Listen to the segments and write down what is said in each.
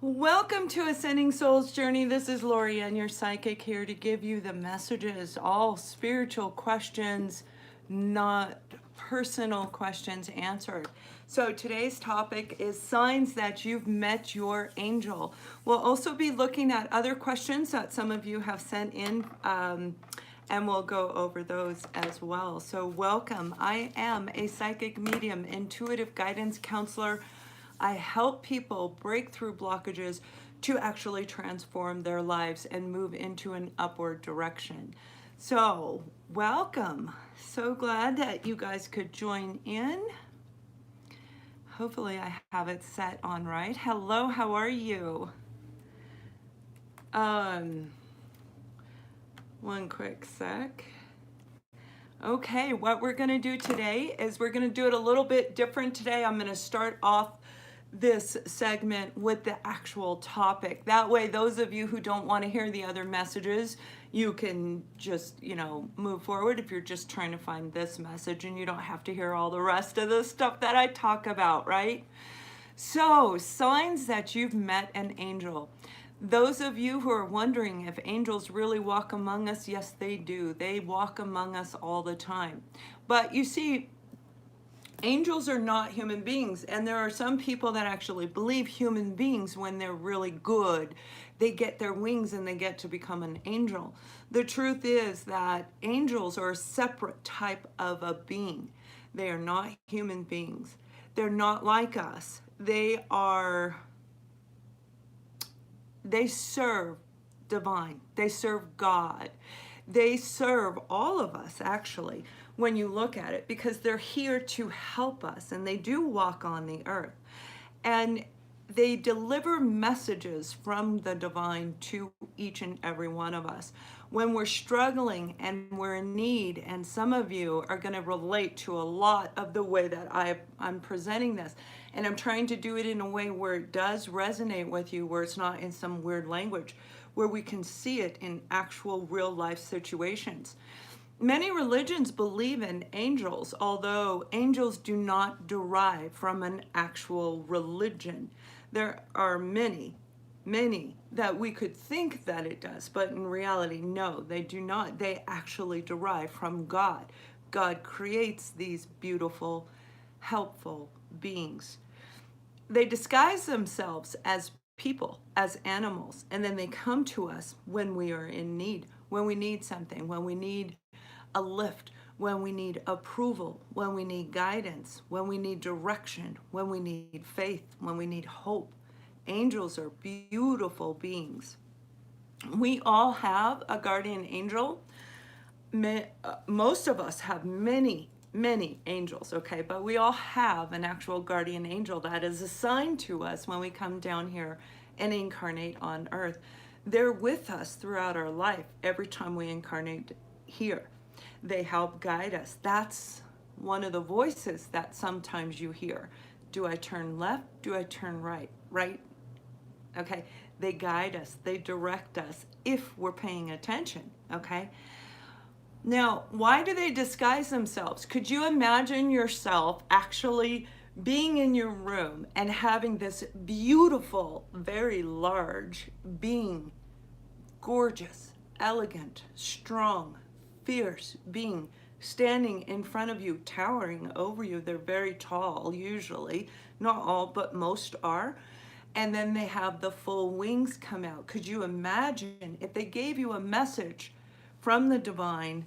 Welcome to Ascending Souls Journey. This is Lori and your psychic here to give you the messages, all spiritual questions, not personal questions answered. So today's topic is signs that you've met your angel. We'll also be looking at other questions that some of you have sent in, and we'll go over those as well. So welcome. I am a psychic medium, intuitive guidance counselor. I help people break through blockages to actually transform their lives and move into an upward direction. So, welcome. So glad that you guys could join in. Hopefully I have it set on right. Hello, how are you? One quick sec. Okay, what we're going to do today is we're going to do it a little bit different today. I'm going to start off this segment with the actual topic. That way, those of you who don't want to hear the other messages, you can just, move forward if you're just trying to find this message and you don't have to hear all the rest of the stuff that I talk about, right? So, signs that you've met an angel. Those of you who are wondering if angels really walk among us, yes, they do. They walk among us all the time. But you see, angels are not human beings, and there are some people that actually believe human beings, when they're really good, they get their wings and they get to become an angel. The truth is that angels are a separate type of a being. They are not human beings. They're not like us. They serve divine. They serve God. They serve all of us, actually, when you look at it, because they're here to help us, and they do walk on the earth. And they deliver messages from the divine to each and every one of us. When we're struggling and we're in need, and some of you are going to relate to a lot of the way that I'm presenting this, and I'm trying to do it in a way where it does resonate with you, where it's not in some weird language, where we can see it in actual real life situations. Many religions believe in angels, although angels do not derive from an actual religion. There are many that we could think that it does, but in reality, no, they do not. They actually derive from God. God creates these beautiful, helpful beings. They disguise themselves as people, as animals, and then they come to us when we are in need, when we need something, when we need a lift, when we need approval, when we need guidance, when we need direction, when we need faith, when we need hope. Angels are beautiful beings. We all have a guardian angel. Most of us have many angels, okay? But we all have an actual guardian angel that is assigned to us when we come down here and incarnate on earth. They're with us throughout our life every time we incarnate here. They help guide us. That's one of the voices that sometimes you hear. Do I turn left? Do I turn right? Right? Okay. They guide us. They direct us if we're paying attention. Okay. Now, why do they disguise themselves? Could you imagine yourself actually being in your room and having this beautiful, very large being, gorgeous, elegant, strong, fierce being standing in front of you, towering over you? They're very tall, usually. Not all, but most are. And then they have the full wings come out. Could you imagine if they gave you a message from the divine?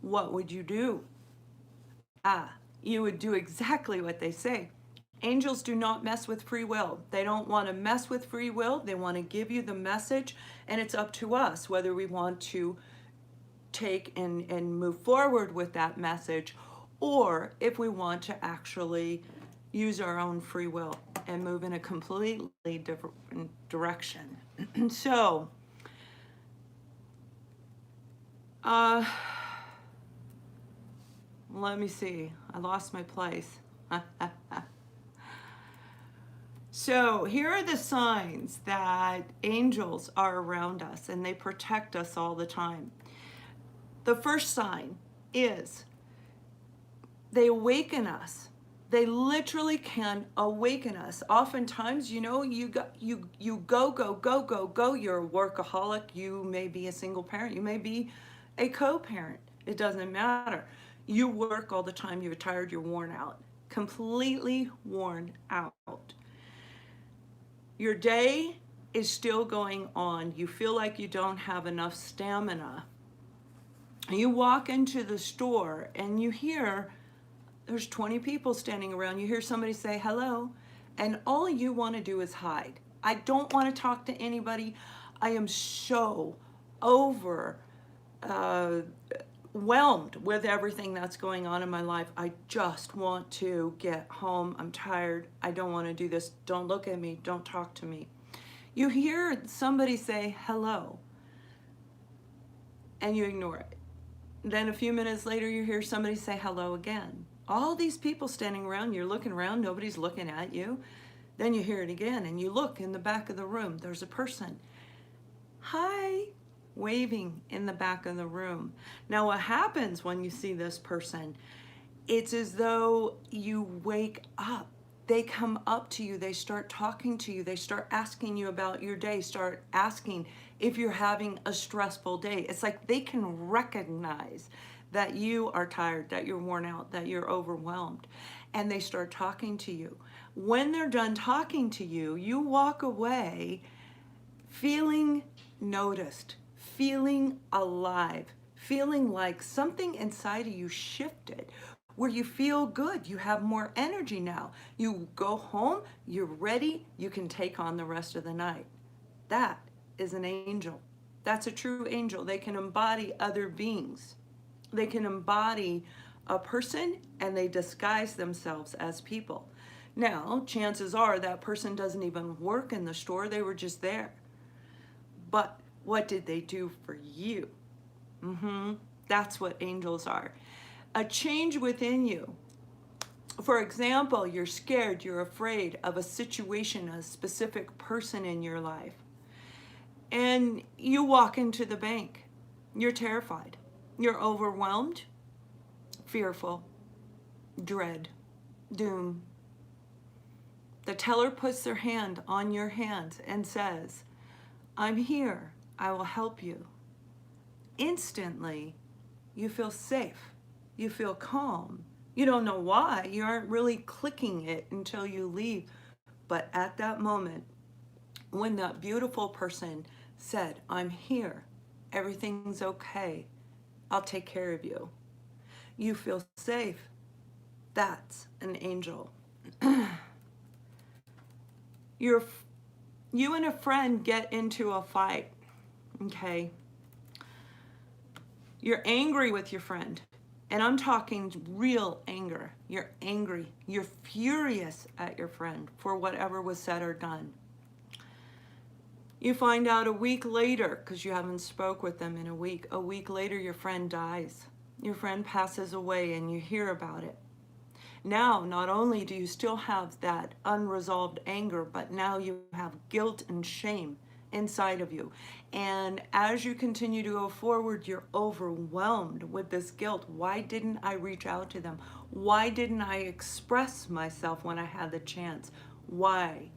What would you do? You would do exactly what they say. Angels do not mess with free will. They don't want to mess with free will. They want to give you the message, and it's up to us whether we want to take and move forward with that message, or if we want to actually use our own free will and move in a completely different direction. So, let me see. I lost my place. So here are the signs that angels are around us and they protect us all the time. The first sign is they awaken us They literally can awaken us. Oftentimes, you know, you go. You're a workaholic. You may be a single parent. You may be a co-parent. It doesn't matter. You work all the time. You're tired. You're worn out. Completely worn out. Your day is still going on. You feel like you don't have enough stamina. You walk into the store and you hear there's 20 people standing around. You hear somebody say hello, and all you want to do is hide. I don't want to talk to anybody. I am so overwhelmed with everything that's going on in my life. I just want to get home. I'm tired. I don't want to do this. Don't look at me. Don't talk to me. You hear somebody say hello, and you ignore it. Then a few minutes later, you hear somebody say hello again. All these people standing around, you're looking around, nobody's looking at you. Then you hear it again, and you look in the back of the room. There's a person. Hi, waving in the back of the room. Now, what happens when you see this person? It's as though you wake up. They come up to you. They start talking to you. They start asking you about your day, start asking if you're having a stressful day. It's like they can recognize that you are tired, that you're worn out, that you're overwhelmed, and they start talking to you. When they're done talking to you, you walk away feeling noticed, feeling alive, feeling like something inside of you shifted, where you feel good. You have more energy now. You go home, you're ready, you can take on the rest of the night. That is an angel. That's a true angel. They can embody other beings. They can embody a person, and they disguise themselves as people. Now, chances are that person doesn't even work in the store. They were just there. But what did they do for you? That's what angels are. A change within you. For example, you're scared, you're afraid of a situation, a specific person in your life. And you walk into the bank. You're terrified. You're overwhelmed, fearful, dread, doom. The teller puts their hand on your hand and says, I'm here. I will help you. Instantly, you feel safe. You feel calm. You don't know why. You aren't really clicking it until you leave. But at that moment, when that beautiful person said, I'm here, everything's okay, I'll take care of you, you feel safe. That's an angel. You and a friend get into a fight, okay? You're angry with your friend, and I'm talking real anger. You're angry. You're furious at your friend for whatever was said or done. You find out a week later, because you haven't spoke with them in a week later your friend dies. Your friend passes away, and you hear about it. Now, not only do you still have that unresolved anger, but now you have guilt and shame inside of you. And as you continue to go forward, you're overwhelmed with this guilt. Why didn't I reach out to them? Why didn't I express myself when I had the chance? Why?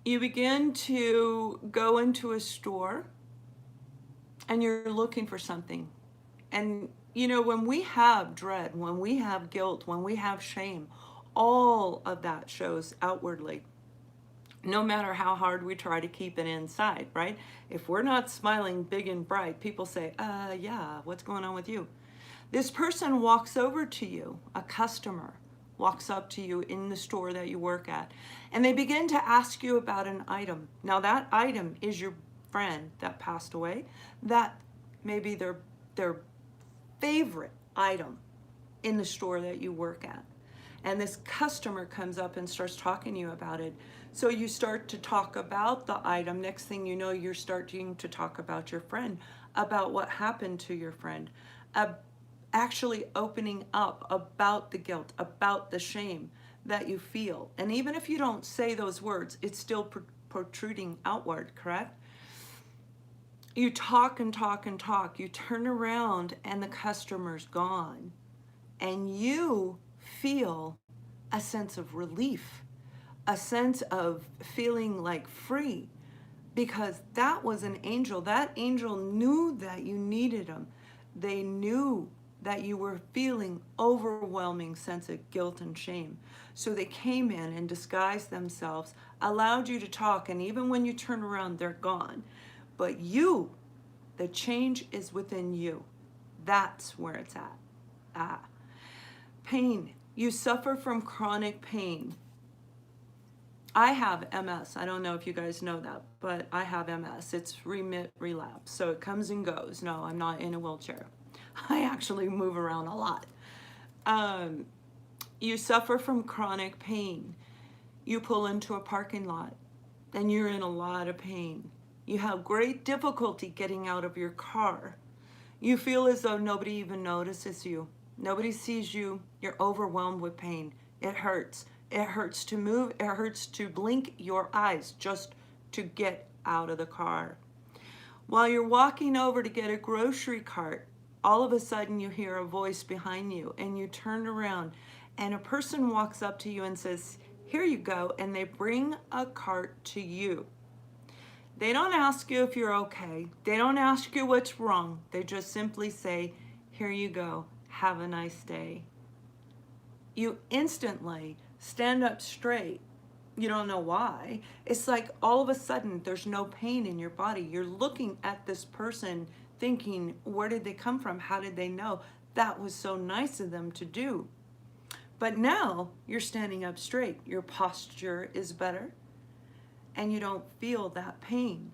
You begin to go into a store and you're looking for something. And you know, when we have dread, when we have guilt, when we have shame, all of that shows outwardly. No matter how hard we try to keep it inside, right? If we're not smiling big and bright, people say, yeah, what's going on with you? This person walks over to you, a customer walks up to you in the store that you work at, and they begin to ask you about an item. Now that item is your friend that passed away. That may be their favorite item in the store that you work at. And this customer comes up and starts talking to you about it. So you start to talk about the item. Next thing you know, you're starting to talk about your friend, about what happened to your friend, actually opening up about the guilt, about the shame that you feel. And even if you don't say those words, it's still protruding outward, correct? You talk and talk and talk. You turn around and the customer's gone. And you feel a sense of relief, a sense of feeling like free, because that was an angel. That angel knew that you needed them. They knew that you were feeling overwhelming sense of guilt and shame. So they came in and disguised themselves, allowed you to talk, and even when you turn around, they're gone. But you, the change is within you. That's where it's at. Pain. You suffer from chronic pain. I have MS. I don't know if you guys know that, but I have MS. It's remit, relapse. So it comes and goes. No, I'm not in a wheelchair. I actually move around a lot. You suffer from chronic pain. You pull into a parking lot and you're in a lot of pain. You have great difficulty getting out of your car. You feel as though nobody even notices you. Nobody sees you. You're overwhelmed with pain. It hurts. It hurts to move. It hurts to blink your eyes just to get out of the car. While you're walking over to get a grocery cart, all of a sudden you hear a voice behind you and you turn around and a person walks up to you and says, "Here you go," and they bring a cart to you. They don't ask you if you're okay. They don't ask you what's wrong. They just simply say, "Here you go. Have a nice day." You instantly stand up straight. You don't know why. It's like all of a sudden there's no pain in your body. You're looking at this person thinking, where did they come from? How did they know? That was so nice of them to do. But now you're standing up straight. Your posture is better and you don't feel that pain.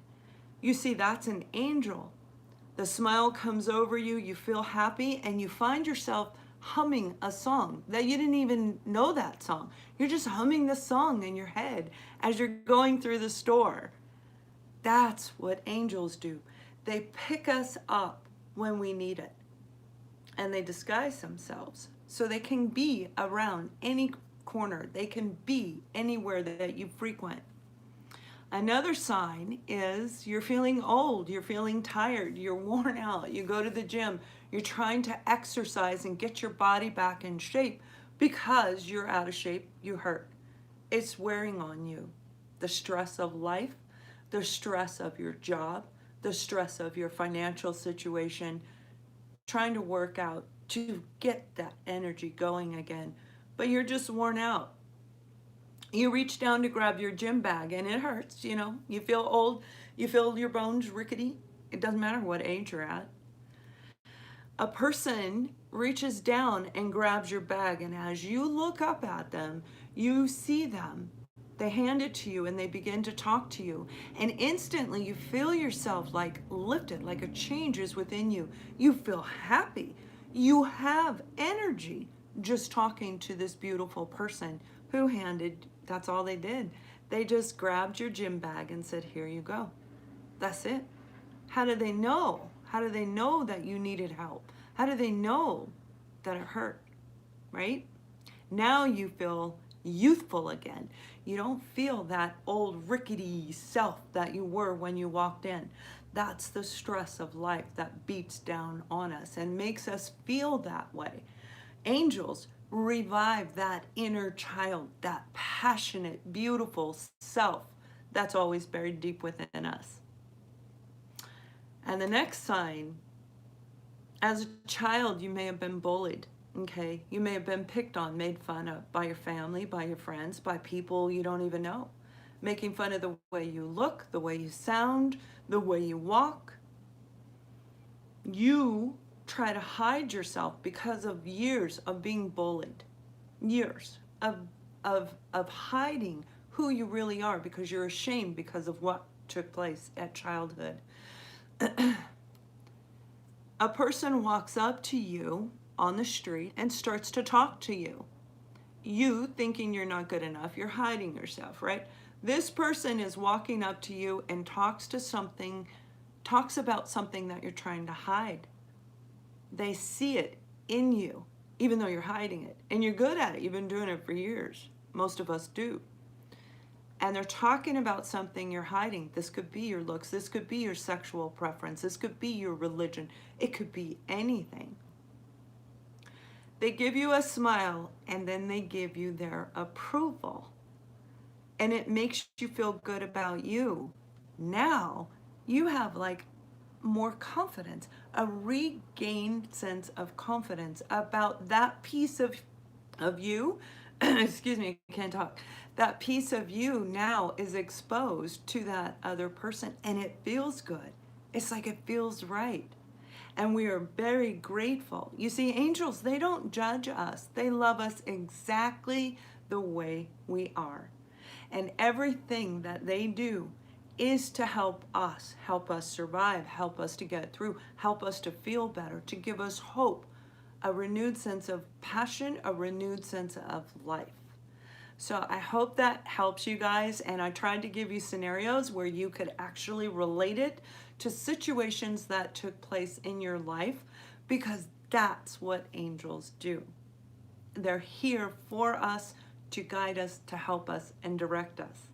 You see, that's an angel. The smile comes over you, you feel happy, and you find yourself humming a song that you didn't even know that song. You're just humming the song in your head as you're going through the store. That's what angels do. They pick us up when we need it, and they disguise themselves so they can be around any corner. They can be anywhere that you frequent. Another sign is you're feeling old, you're feeling tired, you're worn out, you go to the gym, you're trying to exercise and get your body back in shape because you're out of shape, you hurt. It's wearing on you. The stress of life, the stress of your job, the stress of your financial situation, trying to work out to get that energy going again, but you're just worn out. You reach down to grab your gym bag and it hurts, you know. You feel old, you feel your bones rickety. It doesn't matter what age you're at. A person reaches down and grabs your bag, and as you look up at them, you see them. They hand it to you and they begin to talk to you. And instantly you feel yourself like lifted, like a change is within you. You feel happy. You have energy just talking to this beautiful person who handed, that's all they did. They just grabbed your gym bag and said, "Here you go." That's it. How do they know? How do they know that you needed help? How do they know that it hurt, right? Now you feel youthful again. You don't feel that old rickety self that you were when you walked in. That's the stress of life that beats down on us and makes us feel that way. Angels revive that inner child, that passionate, beautiful self that's always buried deep within us. And the next sign, as a child, you may have been bullied, okay? You may have been picked on, made fun of by your family, by your friends, by people you don't even know, making fun of the way you look, the way you sound, the way you walk. You try to hide yourself because of years of being bullied, years of hiding who you really are because you're ashamed because of what took place at childhood. A person walks up to you on the street and starts to talk to you. You thinking you're not good enough, you're hiding yourself, right? This person is walking up to you and talks about something that you're trying to hide. They see it in you, even though you're hiding it. And you're good at it. You've been doing it for years. Most of us do. and they're talking about something you're hiding. This could be your looks, this could be your sexual preference, this could be your religion, it could be anything. They give you a smile and then they give you their approval. And it makes you feel good about you. Now you have like more confidence, a regained sense of confidence about that piece of you. Excuse me, I can't talk. That piece of you now is exposed to that other person and it feels good. It's like it feels right. And we are very grateful. You see, angels, they don't judge us. They love us exactly the way we are. And everything that they do is to help us survive, help us to get through, help us to feel better, to give us hope, a renewed sense of passion, a renewed sense of life. So I hope that helps you guys, and I tried to give you scenarios where you could actually relate it to situations that took place in your life, because that's what angels do. They're here for us, to guide us, to help us, and direct us.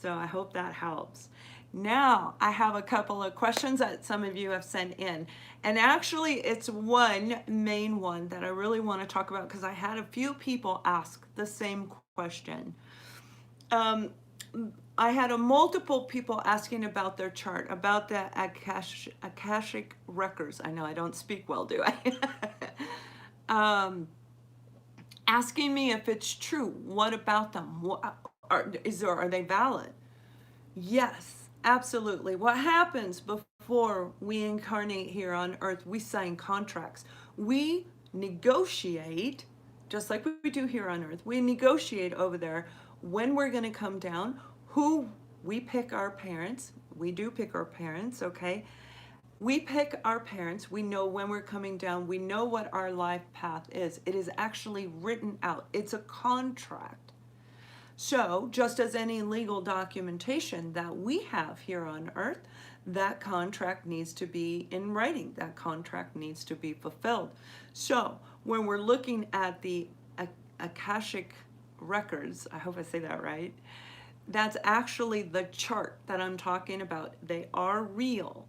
So I hope that helps. Now, I have a couple of questions that some of you have sent in. And actually, it's one main one that I really want to talk about, because I had a few people ask the same question. I had multiple people asking about their chart, about the Akashic records. I know I don't speak well, do I? Asking me if it's true. What about them? Are they valid? Yes, absolutely. What happens before we incarnate here on earth? We sign contracts. We negotiate, just like we do here on earth. We negotiate over there when we're going to come down, who we pick our parents. We do pick our parents, okay? We pick our parents. We know when we're coming down. We know what our life path is. It is actually written out. It's a contract. So just as any legal documentation that we have here on earth, that contract needs to be in writing. That contract needs to be fulfilled. So when we're looking at the Akashic records, I hope I say that right, that's actually the chart that I'm talking about. They are real.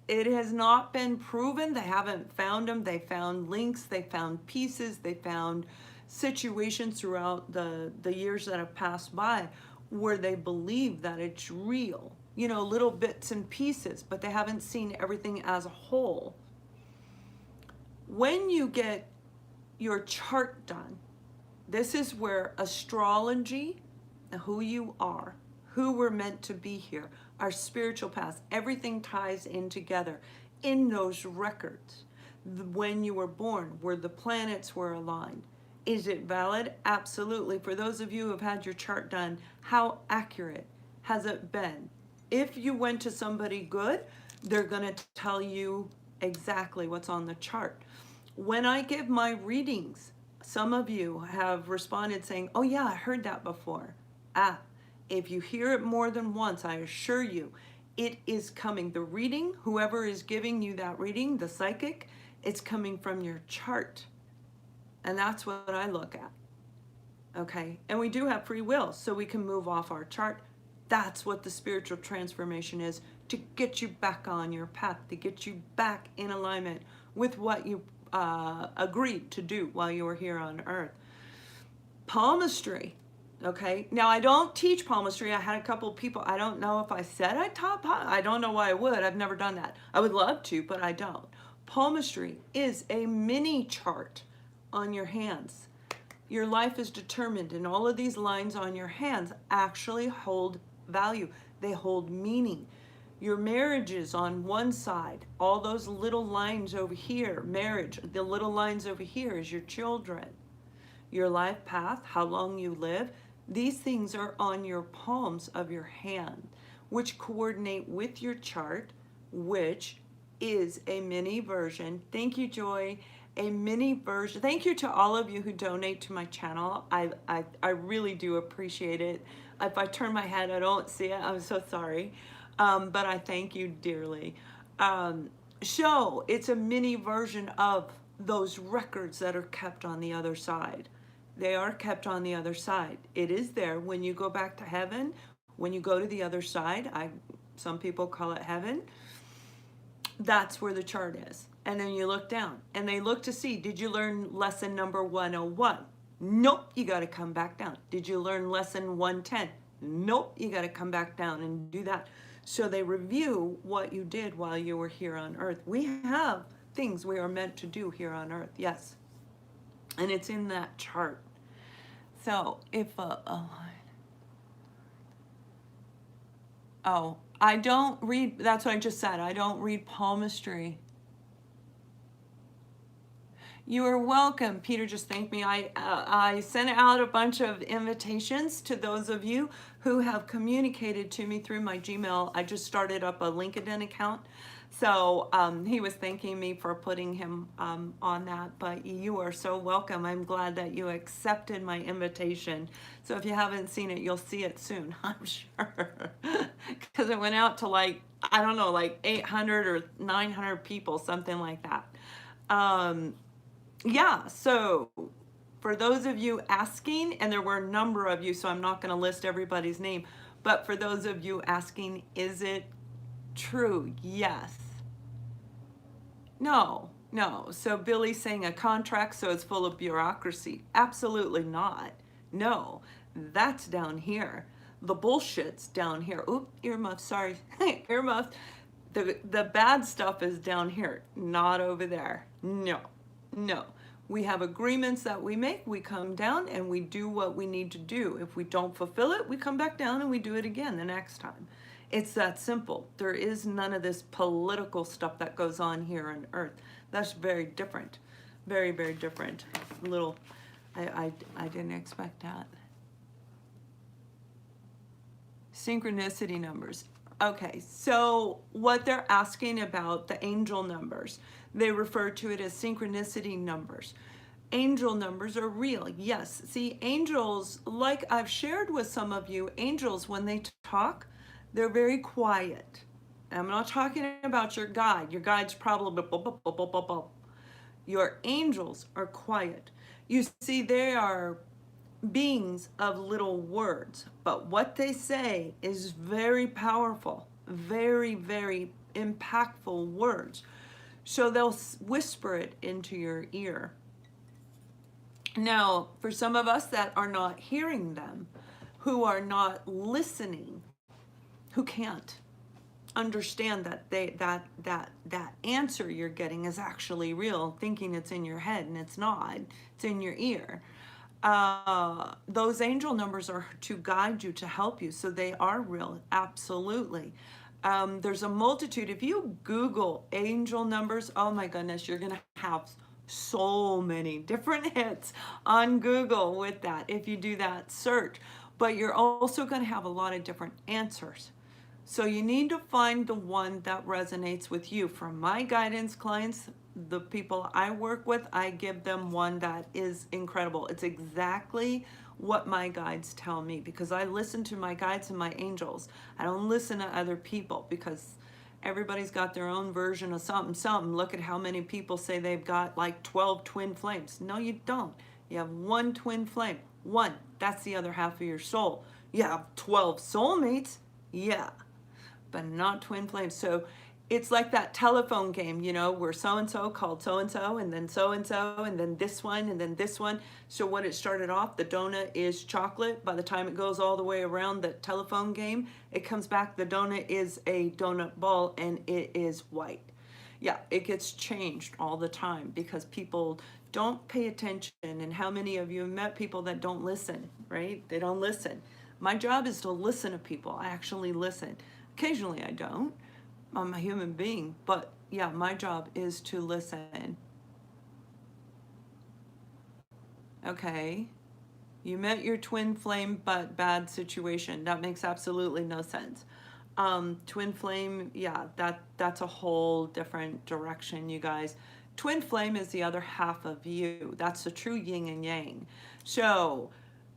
It has not been proven. They haven't found them. They found links. They found pieces. They found situations throughout the years that have passed by where they believe that it's real. You know, little bits and pieces, but they haven't seen everything as a whole. When you get your chart done, this is where astrology, who you are, who we're meant to be here, our spiritual paths, everything ties in together in those records. When you were born, where the planets were aligned. Is it valid? Absolutely. For those of you who have had your chart done, how accurate has it been? If you went to somebody good, they're going to tell you exactly what's on the chart. When I give my readings, some of you have responded saying, oh yeah, I heard that before. If you hear it more than once, I assure you, it is coming. The reading, whoever is giving you that reading, the psychic, it's coming from your chart. And that's what I look at. Okay? And we do have free will, so we can move off our chart. That's what the spiritual transformation is, to get you back on your path, to get you back in alignment with what you agreed to do while you were here on earth. Palmistry. Okay, now I don't teach palmistry. I had a couple of people, I don't know if I said I taught palmistry. I don't know why I would. I've never done that. I would love to, but I don't. Palmistry is a mini chart on your hands. Your life is determined, and all of these lines on your hands actually hold value. They hold meaning. Your marriage is on one side. All those little lines over here, marriage. The little lines over here is your children. Your life path, how long you live. These things are on your palms of your hand, which coordinate with your chart, which is a mini version. Thank you, Joy. A mini version. Thank you to all of you who donate to my channel. I really do appreciate it. If I turn my head, I don't see it. I'm so sorry. But I thank you dearly. So it's a mini version of those records that are kept on the other side. They are kept on the other side. It is there when you go back to heaven, when you go to the other side. Some people call it heaven. That's where the chart is. And then you look down and they look to see, did you learn lesson number 101? Nope, you got to come back down. Did you learn lesson 110? Nope, you got to come back down and do that. So they review what you did while you were here on earth. We have things we are meant to do here on earth, yes. And it's in that chart. So if oh, I don't read, that's what I just said. I don't read palmistry. You are welcome. Peter just thanked me. I sent out a bunch of invitations to those of you who have communicated to me through my Gmail. I just started up a LinkedIn account. So he was thanking me for putting him on that, but you are so welcome. I'm glad that you accepted my invitation. So if you haven't seen it, you'll see it soon, I'm sure. Because it went out to like, I don't know, like 800 or 900 people, something like that. Yeah, so for those of you asking, and there were a number of you, so I'm not going to list everybody's name, but for those of you asking, is it true? Yes. No. So Billy's saying a contract, so it's full of bureaucracy. Absolutely not. No, that's down here. The bullshit's down here. Oop, earmuff, sorry. Earmuff. The bad stuff is down here, not over there. No. We have agreements that we make, we come down and we do what we need to do. If we don't fulfill it, we come back down and we do it again the next time. It's that simple. There is none of this political stuff that goes on here on earth. That's very different. Very, very different. I didn't expect that. Synchronicity numbers. Okay, so what they're asking about the angel numbers, they refer to it as synchronicity numbers. Angel numbers are real, yes. See, angels, like I've shared with some of you, angels, when they talk, they're very quiet. I'm not talking about your guide. Your guide's probably blah, blah, blah, blah, blah, blah. Your angels are quiet. You see, they are beings of little words, but what they say is very powerful, very, very impactful words. So they'll whisper it into your ear. Now, for some of us that are not hearing them, who are not listening, who can't understand that that answer you're getting is actually real, thinking it's in your head and it's not, it's in your ear. Those angel numbers are to guide you, to help you, so they are real, absolutely. There's a multitude. If you Google angel numbers, oh my goodness, you're gonna have so many different hits on Google with that if you do that search, but you're also going to have a lot of different answers. So you need to find the one that resonates with you. For my guidance clients, the people I work with, I give them one that is incredible. It's exactly what my guides tell me, because I listen to my guides and my angels. I don't listen to other people, because everybody's got their own version of something. Look at how many people say they've got like 12 twin flames. No, you don't. You have one twin flame. One, that's the other half of your soul. You have 12 soulmates, yeah, but not twin flames. So it's like that telephone game, you know, where so-and-so called so-and-so, and then this one, and then this one. So what it started off, the donut is chocolate. By the time it goes all the way around the telephone game, it comes back, the donut is a donut ball, and it is white. Yeah, it gets changed all the time because people don't pay attention. And how many of you have met people that don't listen, right? They don't listen. My job is to listen to people. I actually listen. Occasionally I don't. I'm a human being, but yeah, my job is to listen. Okay, you met your twin flame, but bad situation. That makes absolutely no sense. Twin flame, yeah, that's a whole different direction, you guys. Twin flame is the other half of you. That's the true yin and yang. So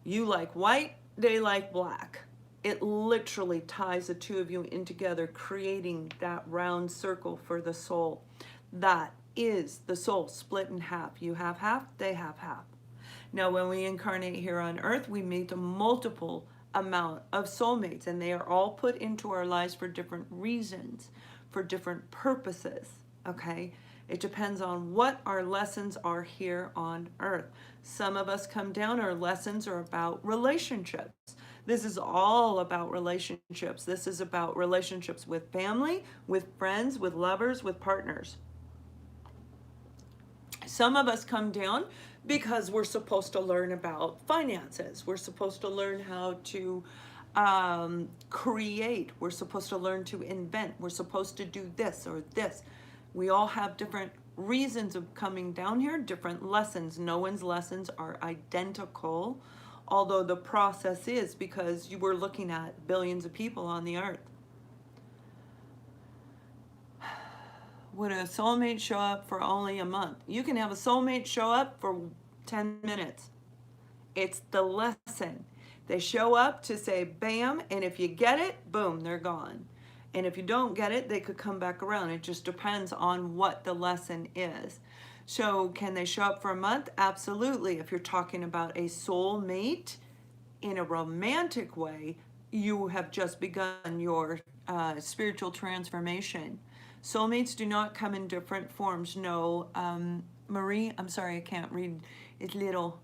you like white, they like black. It literally ties the two of you in together, creating that round circle for the soul. That is the soul split in half. You have half, they have half. Now, when we incarnate here on earth, we meet a multiple amount of soulmates, and they are all put into our lives for different reasons, for different purposes, okay? It depends on what our lessons are here on earth. Some of us come down, our lessons are about relationships. This is all about relationships. This is about relationships with family, with friends, with lovers, with partners. Some of us come down because we're supposed to learn about finances. We're supposed to learn how to create. We're supposed to learn to invent. We're supposed to do this or this. We all have different reasons of coming down here, different lessons. No one's lessons are identical, although the process is, because you were looking at billions of people on the earth. Would a soulmate show up for only a month? You can have a soulmate show up for 10 minutes. It's the lesson. They show up to say bam, and if you get it, boom, they're gone. And if you don't get it, they could come back around. It just depends on what the lesson is. So can they show up for a month? Absolutely. If you're talking about a soulmate in a romantic way, you have just begun your spiritual transformation. Soulmates do not come in different forms. No, Marie, I'm sorry, I can't read. It's little.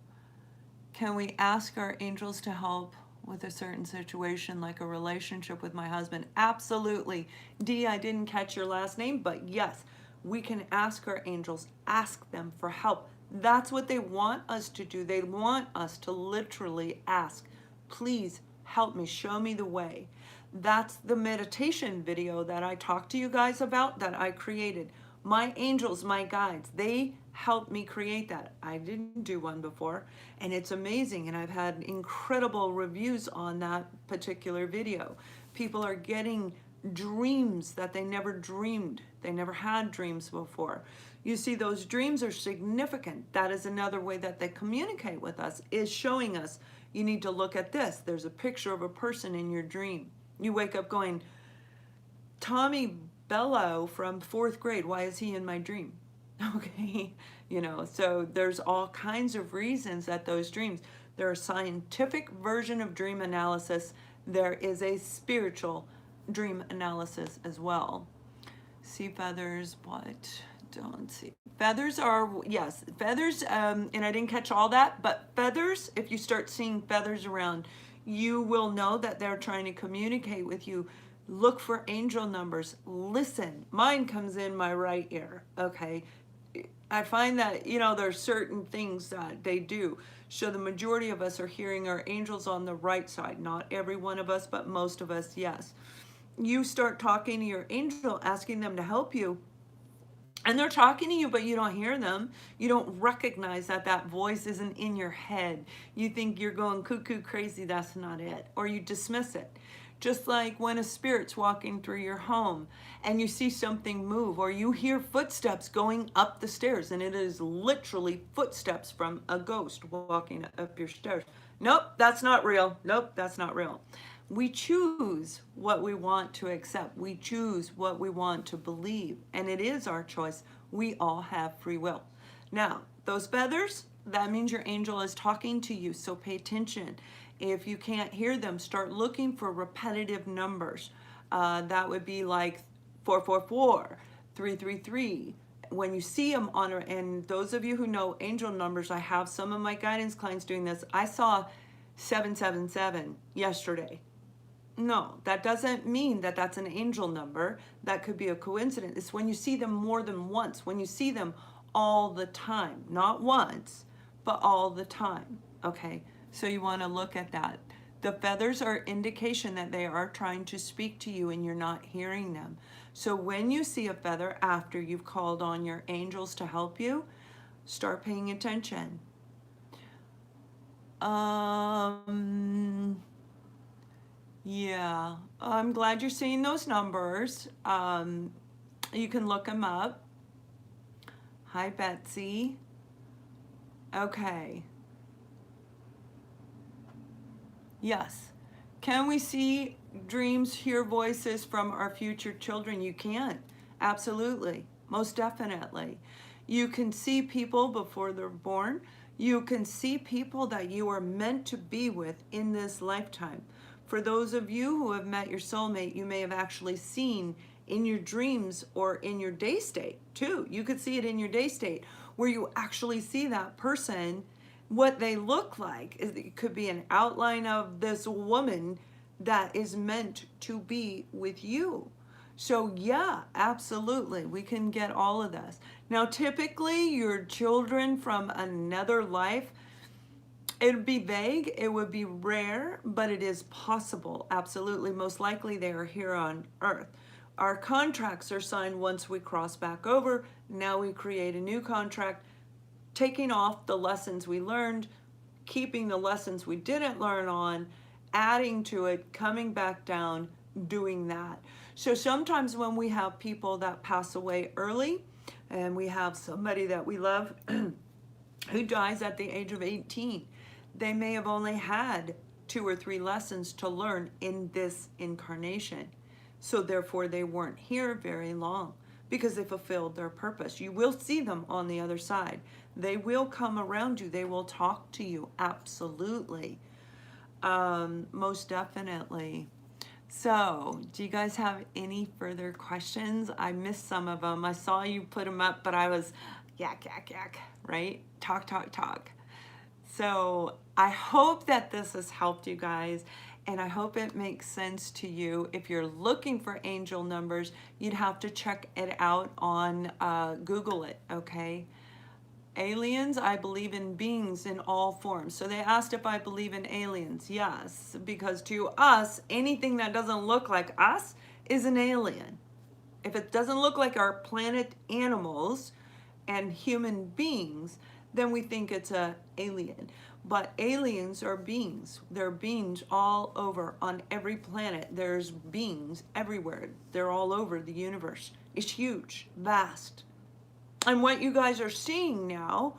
Can we ask our angels to help with a certain situation, like a relationship with my husband? Absolutely. Dee, I didn't catch your last name, but yes, we can ask our angels, ask them for help. That's what they want us to do. They want us to literally ask, please help me, show me the way. That's the meditation video that I talked to you guys about, that I created. My angels, my guides, they helped me create that. I didn't do one before, and it's amazing, and I've had incredible reviews on that particular video. People are getting dreams that they never dreamed. They never had dreams before. You see, those dreams are significant. That is another way that they communicate with us, is showing us, you need to look at this. There's a picture of a person in your dream. You wake up going, Tommy Bello from 4th grade, why is he in my dream? Okay, you know, so there's all kinds of reasons that those dreams. There are scientific version of dream analysis. There is a spiritual dream analysis as well. See feathers, what? Don't see. Feathers are, yes, feathers, and I didn't catch all that, but feathers, if you start seeing feathers around, you will know that they're trying to communicate with you. Look for angel numbers. Listen. Mine comes in my right ear, okay? I find that, you know, there's certain things that they do. So the majority of us are hearing our angels on the right side. Not every one of us, but most of us, yes. You start talking to your angel, asking them to help you, and they're talking to you, but you don't hear them. You don't recognize that that voice isn't in your head. You think you're going cuckoo crazy. That's not it. Or you dismiss it. Just like when a spirit's walking through your home and you see something move, or you hear footsteps going up the stairs, and it is literally footsteps from a ghost walking up your stairs. Nope, that's not real. Nope, that's not real. We choose what we want to accept. We choose what we want to believe, and it is our choice. We all have free will. Now, those feathers, that means your angel is talking to you, so pay attention. If you can't hear them, start looking for repetitive numbers. That would be like 444, 333. When you see them on, and those of you who know angel numbers, I have some of my guidance clients doing this. I saw 777 yesterday. No, that doesn't mean that that's an angel number. That could be a coincidence. It's when you see them more than once, when you see them all the time, not once, but all the time, okay? So you want to look at that. The feathers are indication that they are trying to speak to you and you're not hearing them. So when you see a feather after you've called on your angels to help you, start paying attention. Yeah, I'm glad you're seeing those numbers. You can look them up. Hi, Betsy. Okay. Yes. Can we see dreams, hear voices from our future children? You can. Absolutely. Most definitely. You can see people before they're born. You can see people that you are meant to be with in this lifetime. For those of you who have met your soulmate, you may have actually seen in your dreams or in your day state too. You could see it in your day state where you actually see that person, what they look like. It could be an outline of this woman that is meant to be with you. So yeah, absolutely, we can get all of this. Now, typically your children from another life, it'd be vague, it would be rare, but it is possible. Absolutely, most likely they are here on Earth. Our contracts are signed once we cross back over. Now we create a new contract, taking off the lessons we learned, keeping the lessons we didn't learn on, adding to it, coming back down, doing that. So sometimes when we have people that pass away early, and we have somebody that we love who dies at the age of 18, they may have only had 2 or 3 lessons to learn in this incarnation. So therefore they weren't here very long because they fulfilled their purpose. You will see them on the other side. They will come around you. They will talk to you. Absolutely. Most definitely. So, do you guys have any further questions? I missed some of them. I saw you put them up, but I was yak, right? Talk. So, I hope that this has helped you guys, and I hope it makes sense to you. If you're looking for angel numbers, you'd have to check it out on Google it, okay? Aliens, I believe in beings in all forms. So they asked if I believe in aliens. Yes, because to us, anything that doesn't look like us is an alien. If it doesn't look like our planet animals and human beings, then we think it's an alien. But aliens are beings. There are beings all over on every planet. There's beings everywhere. They're all over the universe. It's huge, vast. And what you guys are seeing now,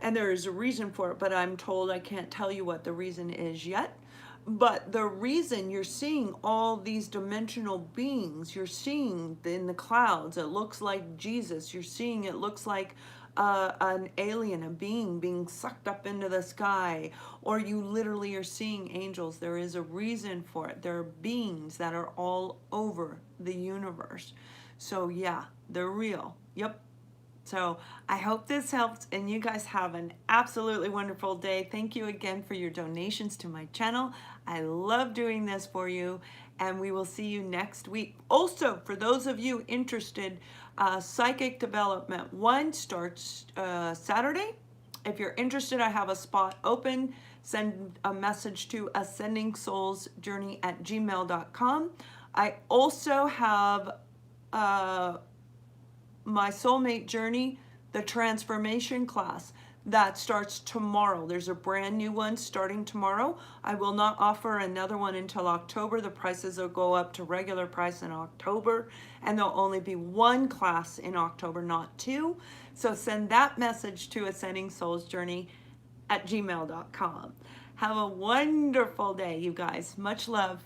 and there is a reason for it, but I'm told I can't tell you what the reason is yet. But the reason you're seeing all these dimensional beings, you're seeing in the clouds, it looks like Jesus. You're seeing it looks like an alien, a being being sucked up into the sky, or you literally are seeing angels. There is a reason for it. There are beings that are all over the universe. So yeah, they're real. Yep. So I hope this helps, and you guys have an absolutely wonderful day. Thank you again for your donations to my channel. I love doing this for you, and we will see you next week. Also, for those of you interested, Psychic Development 1 starts Saturday. If you're interested, I have a spot open. Send a message to AscendingSoulsJourney@gmail.com. I also have my soulmate journey, the transformation class that starts tomorrow. There's a brand new one starting tomorrow. I will not offer another one until October. The prices will go up to regular price in October, and there'll only be 1 class in October, not 2. So send that message to AscendingSoulsJourney@gmail.com. Have a wonderful day, you guys. Much love.